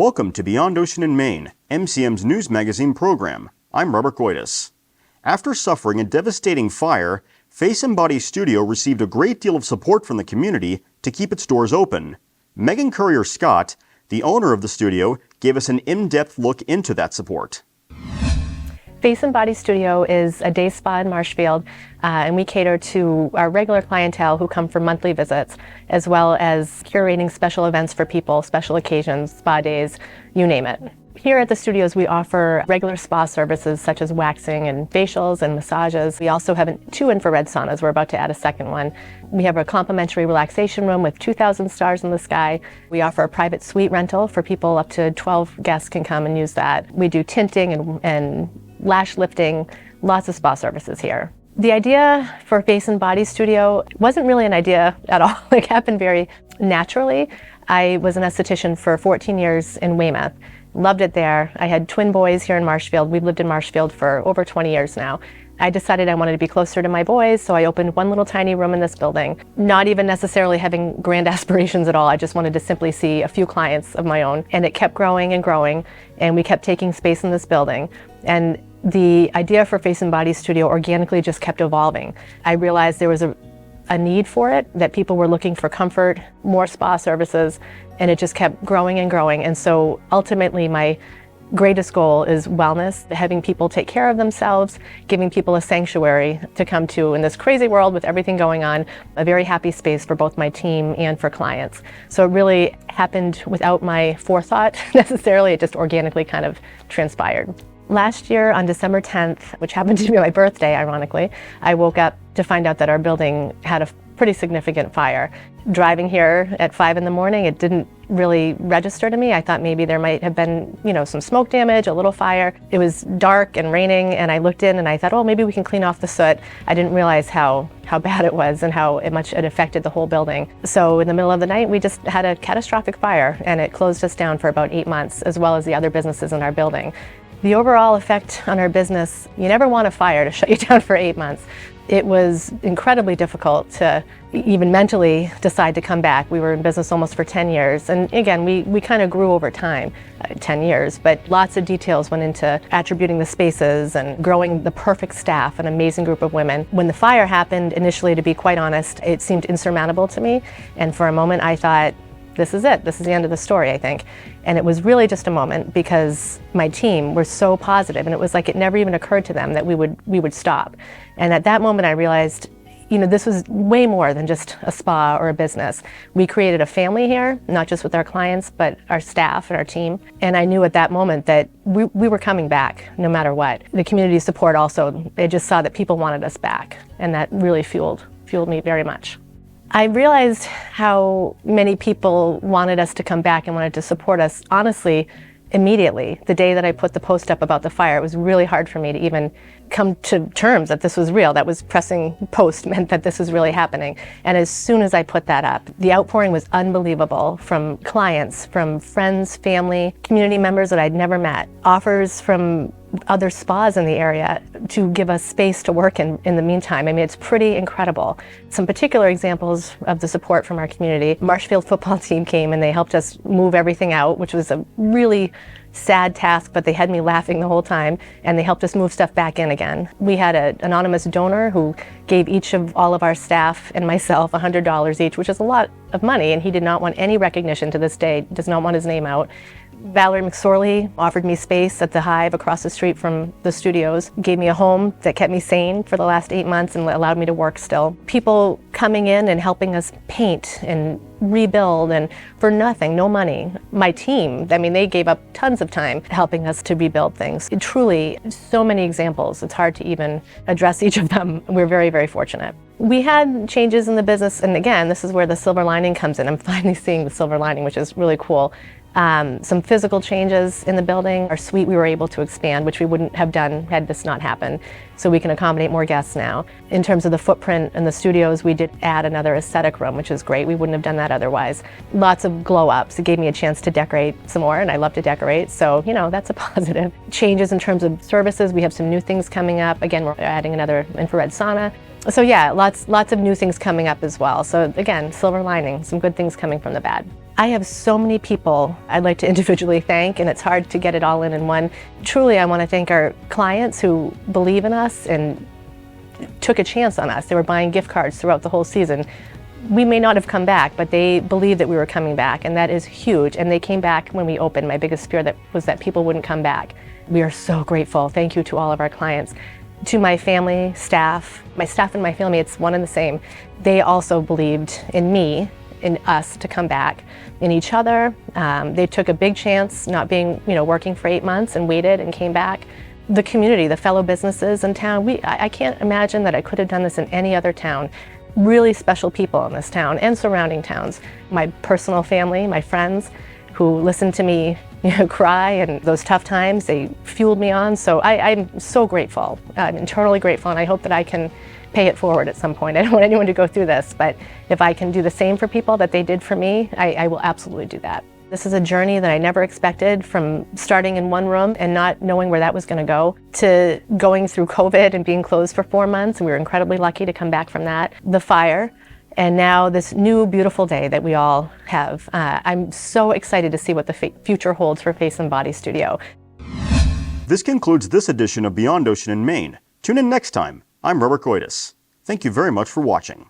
Welcome to Beyond Ocean and Main, MCM's news magazine program. I'm Robert Goitis. After suffering a devastating fire, Face and Body Studio received a great deal of support from the community to keep its doors open. Megan Currier-Scott, the owner of the studio, gave us an in-depth look into that support. Face and Body Studio is a day spa in Marshfield, and we cater to our regular clientele who come for monthly visits, as well as curating special events for people, special occasions, spa days, you name it. Here at the studios, we offer regular spa services such as waxing and facials and massages. We also have 2 infrared saunas. We're about to add a second one. We have a complimentary relaxation room with 2,000 stars in the sky. We offer a private suite rental for people. Up to 12 guests can come and use that. We do tinting and lash lifting, lots of spa services here. The idea for Face and Body Studio wasn't really an idea at all. It happened very naturally. I was an esthetician for 14 years in Weymouth. Loved it there. I had twin boys here in Marshfield. We've lived in Marshfield for over 20 years now. I decided I wanted to be closer to my boys, so I opened one little tiny room in this building. Not even necessarily having grand aspirations at all. I just wanted to simply see a few clients of my own. And it kept growing and growing, and we kept taking space in this building. And the idea for Face and Body Studio organically just kept evolving. I realized there was a need for it, that people were looking for comfort, more spa services, and it just kept growing and growing. And so ultimately my greatest goal is wellness, having people take care of themselves, giving people a sanctuary to come to in this crazy world with everything going on, a very happy space for both my team and for clients. So it really happened without my forethought necessarily, it just organically kind of transpired. Last year on December 10th, which happened to be my birthday, ironically, I woke up to find out that our building had a pretty significant fire. Driving here at 5 in the morning, it didn't really register to me. I thought maybe there might have been, some smoke damage, a little fire. It was dark and raining, and I looked in and I thought, oh, maybe we can clean off the soot. I didn't realize how bad it was and how much it affected the whole building. So in the middle of the night, we just had a catastrophic fire, and it closed us down for about 8 months, as well as the other businesses in our building. The overall effect on our business, you never want a fire to shut you down for 8 months. It was incredibly difficult to even mentally decide to come back. We were in business almost for 10 years. And again, we kind of grew over time, 10 years, but lots of details went into attributing the spaces and growing the perfect staff, an amazing group of women. When the fire happened, initially, to be quite honest, it seemed insurmountable to me. And for a moment, I thought, this is it. This is the end of the story, I think. And it was really just a moment because my team were so positive, and it was like it never even occurred to them that we would stop. And at that moment I realized, this was way more than just a spa or a business. We created a family here, not just with our clients, but our staff and our team. And I knew at that moment that we were coming back no matter what. The community support also, they just saw that people wanted us back, and that really fueled me very much. I realized how many people wanted us to come back and wanted to support us, honestly, immediately. The day that I put the post up about the fire, it was really hard for me to even come to terms that this was real. That was pressing post meant that this was really happening. And as soon as I put that up, the outpouring was unbelievable from clients, from friends, family, community members that I'd never met, offers from other spas in the area to give us space to work in the meantime. I mean, it's pretty incredible. Some particular examples of the support from our community. Marshfield football team came and they helped us move everything out, which was a really sad task, but they had me laughing the whole time, and they helped us move stuff back in again. We had an anonymous donor who gave each of all of our staff and myself $100 each, which is a lot of money, and he did not want any recognition to this day, does not want his name out. Valerie McSorley offered me space at the Hive across the street from the studios, gave me a home that kept me sane for the last 8 months and allowed me to work still. People coming in and helping us paint and rebuild, and for nothing, no money. My team, they gave up tons of time helping us to rebuild things. Truly, so many examples. It's hard to even address each of them. We're very, very fortunate. We had changes in the business, and again, this is where the silver lining comes in. I'm finally seeing the silver lining, which is really cool. Some physical changes in the building. Our suite we were able to expand, which we wouldn't have done had this not happened. So we can accommodate more guests now. In terms of the footprint in the studios, we did add another aesthetic room, which is great. We wouldn't have done that otherwise. Lots of glow ups. It gave me a chance to decorate some more, and I love to decorate. So, that's a positive. Changes in terms of services. We have some new things coming up. Again, we're adding another infrared sauna. So yeah, lots of new things coming up as well. So again, silver lining, some good things coming from the bad. I have so many people I'd like to individually thank, and it's hard to get it all in one. Truly, I want to thank our clients who believe in us and took a chance on us. They were buying gift cards throughout the whole season. We may not have come back, but they believed that we were coming back, and that is huge. And they came back when we opened. My biggest fear was that people wouldn't come back. We are so grateful. Thank you to all of our clients. To my family, staff, my staff and my family, it's one and the same. They also believed in me, in us to come back, in each other. They took a big chance not being, working for 8 months and waited and came back. The community, the fellow businesses in town, I can't imagine that I could have done this in any other town. Really special people in this town and surrounding towns. My personal family, my friends who listened to me cry and those tough times, they fueled me on. So I'm so grateful. I'm eternally grateful, and I hope that I can pay it forward at some point. I don't want anyone to go through this, but if I can do the same for people that they did for me, I will absolutely do that. This is a journey that I never expected, from starting in one room and not knowing where that was going to go, to going through COVID and being closed for 4 months. We were incredibly lucky to come back from that. The fire, and now this new beautiful day that we all have. I'm so excited to see what the future holds for Face and Body Studio. This concludes this edition of Beyond Ocean and Main. Tune in next time. I'm Robert Goytis. Thank you very much for watching.